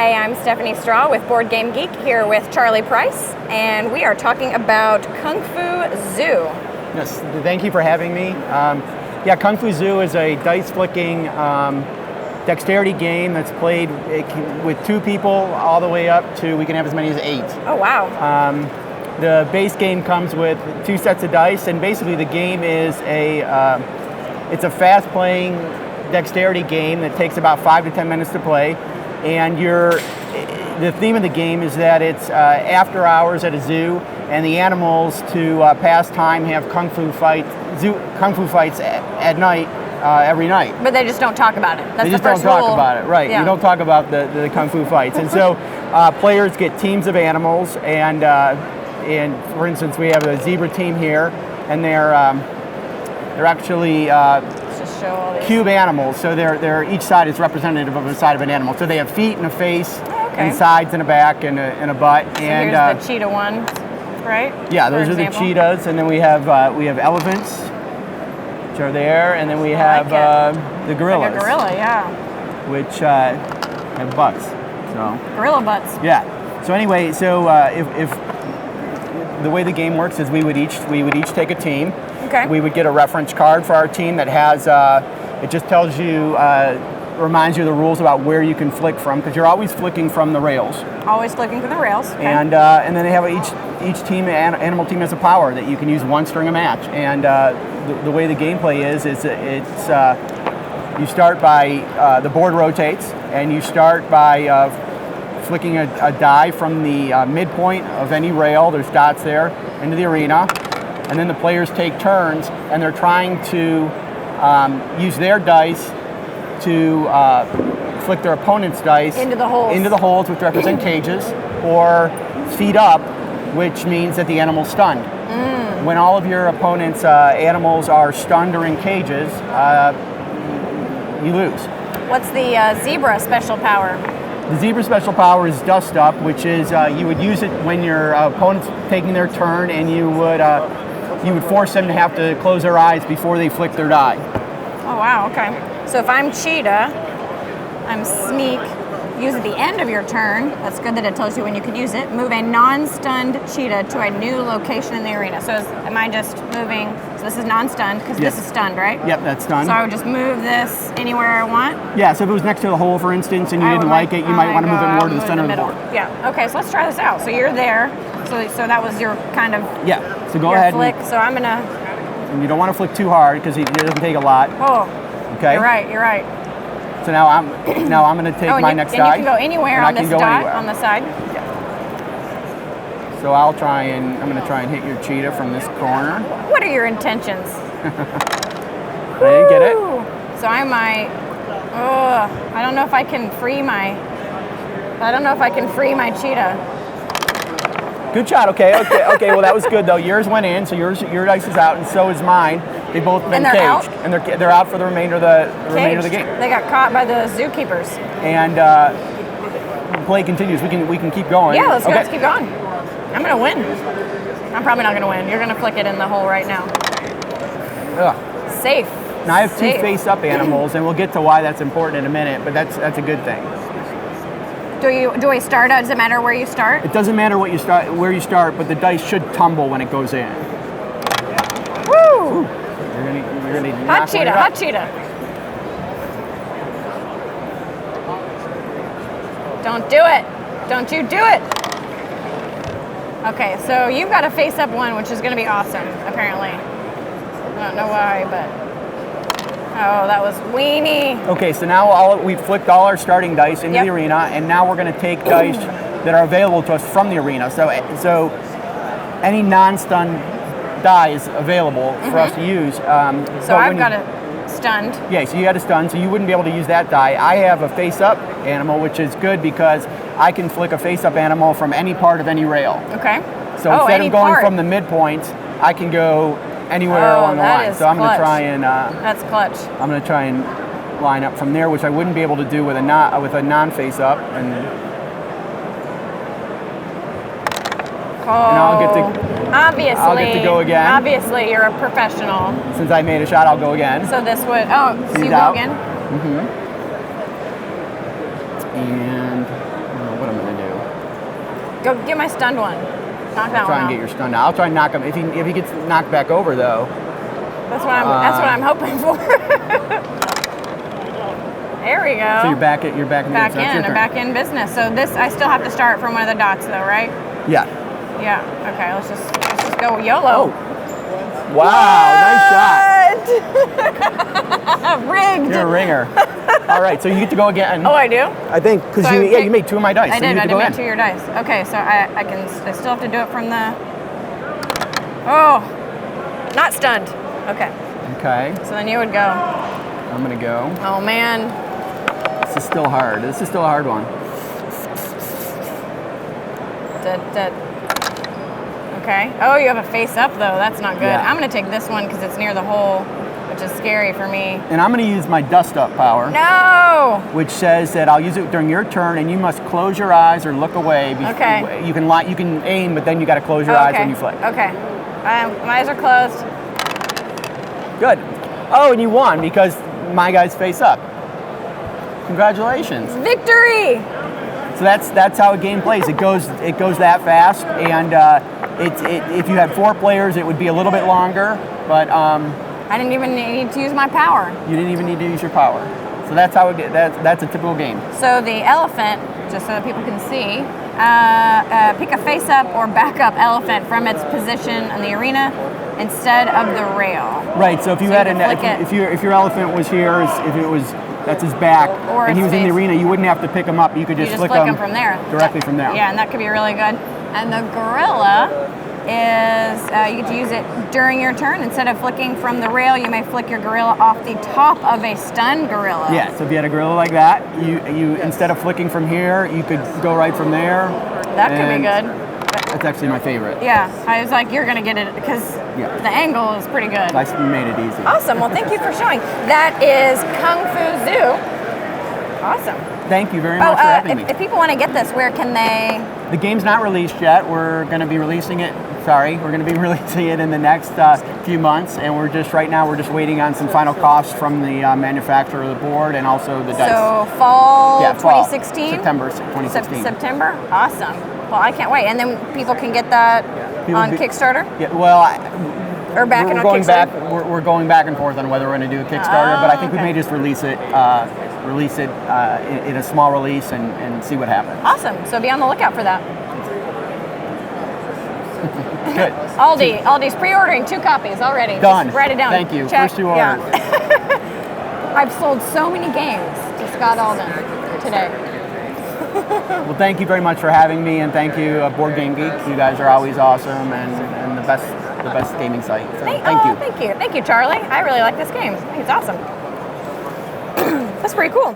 Hi, I'm Stephanie Straw with Board Game Geek here with Charlie Price, and we are talking about Kung Fu Zoo. Yes, thank you for having me. Kung Fu Zoo is a dice-flicking dexterity game that's played with 2 people all the way up to, we can have as many as 8. Oh, wow. The base game comes with 2 sets of dice, and basically the game is it's a fast-playing dexterity game that takes about 5 to 10 minutes to play. And the theme of the game is that it's after hours at a zoo, and the animals to pass time have kung fu fights at night, every night. But they just don't talk about it. That's they just the first don't talk rule. about it, right? Yeah. You don't talk about the kung fu fights, and so players get teams of animals, and for instance, we have a zebra team here, and they're actually Just show all these. cube animals, so they're each side is representative of a side of an animal. So they have feet and a face, and sides and a back and a butt. So and here's the cheetah one, right? yeah, For those example. are the cheetahs, and then we have elephants, which are there, and then we have the gorillas, Like a gorilla, yeah. which have butts. So Gorilla butts. yeah. So anyway, so if the way the game works is we would each take a team. Okay. We would get a reference card for our team that has, it just tells you, reminds you of the rules about where you can flick from, because you're always flicking from the rails. Always flicking for the rails. Okay. And then they have each team, animal team has a power that you can use once during a match. And the way the gameplay is it's you start by, the board rotates, and you start by flicking a die from the midpoint of any rail, there's dots there, into the arena. And then the players take turns, and they're trying to use their dice to flick their opponent's dice Into the holes. which represent cages, or feet up, which means that the animal's stunned. When all of your opponent's animals are stunned or in cages, you lose. What's the zebra special power? The zebra special power is dust up, which is you would use it when your opponent's taking their turn, and you would force them to have to close their eyes before they flick their die. Oh, wow, okay. So if I'm cheetah, I'm sneak, use at the end of your turn. That's good that it tells you when you can use it. Move a non-stunned cheetah to a new location in the arena. So am I just moving, so this is non-stunned, because Yes. this is stunned, right? Yep, that's done. So I would just move this anywhere I want? Yeah, so if it was next to the hole, for instance, and you didn't like it, you might want to move it more to the center of the board. Yeah, okay, so let's try this out. So you're there, so that was your kind of Yeah, so go your ahead. flick. So I'm gonna, And you don't want to flick too hard because it doesn't take a lot. oh, Okay. you're right. So now I'm going to take my next die. And you can go anywhere and on I can this go dot, anywhere. on the side. So I'm going to try and hit your cheetah from this corner. What are your intentions? I didn't get it. Woo! So I might. I don't know if I can free my cheetah. Good shot. Okay. Well, that was good though. Yours went in, so your dice is out, and so is mine. They've both been And they're caged, out? and they're out for the remainder of the game. They got caught by the zookeepers. And play continues. We can keep going. Yeah, let's go. Okay. Let's keep going. I'm gonna win. I'm probably not gonna win. You're gonna flick it in the hole right now. Ugh. Safe. Now I have 2 Safe. face-up animals, and we'll get to why that's important in a minute. But that's a good thing. Do I start out? Does it matter where you start? It doesn't matter where you start, but the dice should tumble when it goes in. Woo! You're gonna Hot knock one cheetah. up. Hot cheetah. Don't do it. Don't you do it. Okay, so you've got a face-up one, which is going to be awesome, apparently. I don't know why, but... Oh, that was weenie. Okay, so now we've flicked all our starting dice into the arena, and now we're going to take dice that are available to us from the arena. So any non-stun die is available for us to use. So I've got a stunned. Yeah, so you had a stun, so you wouldn't be able to use that die. I have a face-up animal, which is good because I can flick a face-up animal from any part of any rail. Okay. So instead of going from the midpoint, I can go anywhere along the line. So I'm going to try and that's clutch. I'm going to try and line up from there, which I wouldn't be able to do with a non-face-up. And I'll get to go again. Obviously, you're a professional. Since I made a shot, I'll go again. So this would. Oh, so you go out. again. And Go get my stunned one. Knock that Try one and out. get your stun. I'll try and knock him. If he gets knocked back over though. That's what I'm hoping for. There we go. So you're back in the back game. So that's your in. I'm turn. back in business. So this, I still have to start from one of the dots though, right? Yeah. Yeah. Okay. Let's just go YOLO. Wow, nice shot. Rigged. You're a ringer. All right, so you get to go again. Oh, I do? I think because So you made 2 of my dice. I so did. You get I to did go make in. 2 of your dice. Okay, so I still have to do it from the. Oh, not stunned. Okay. Okay, So then you would go. I'm gonna go. Oh man. This is still hard. This is still a hard one. Okay. Oh, you have a face up though. That's not good. Yeah. I'm gonna take this one because it's near the hole, which is scary for me. And I'm gonna use my dust up power, No. which says that I'll use it during your turn, and you must close your eyes or look away. Okay. You can aim, but then you got to close your eyes when you flick. Okay. My eyes are closed. Good. Oh, and you won because my guys face up. Congratulations. Victory. So that's how a game plays. It goes that fast, and if you had 4 players, it would be a little bit longer. But I didn't even need to use my power. you didn't even need to use your power. So that's how that's a typical game. So the elephant, just so that people can see, pick a face-up or back-up elephant from its position in the arena instead of the rail. Right. So if you So had you can flick it. if your elephant was here, that's his back, Or and he its was in the face. arena, you wouldn't have to pick him up. You could You just, just flick flick him them from there. directly from there. Yeah, and that could be really good. And the gorilla is, you get to use it during your turn. Instead of flicking from the rail, you may flick your gorilla off the top of a stunned gorilla. Yeah. So if you had a gorilla like that, you instead of flicking from here, you could go right from there. That could be and good. That's actually my favorite. Yeah, I was like, you're going to get it because Yeah. the angle is pretty good. I made it easy. Awesome. Well, thank you for showing. That is Kung Fu Zoo. Awesome. Thank you very much for having me. If people want to get this, where can they? The game's not released yet. We're going to be releasing it. We're going to be releasing it in the next few months, and we're just waiting on some final costs from the manufacturer of the board and also the dice. So fall Yeah, fall. 2016? September 2016. September? Awesome. Well, I can't wait. And then people can get that on Kickstarter? Yeah, well, Or backing we're on going back. Kickstarter? We're going back and forth on whether we're going to do a Kickstarter, but I think we okay. may just release it in a small release and see what happens. Awesome. So be on the lookout for that. Good. Aldi's pre-ordering 2 copies already. Done. Just write it down. Thank you. Check. First 2 orders. Yeah. I've sold so many games to Scott Alden today. Well, thank you very much for having me, and thank you, Board Game Geek. You guys are always awesome and the best gaming site. So thank you. Thank you, Charlie. I really like this game. I think it's awesome. That's pretty cool.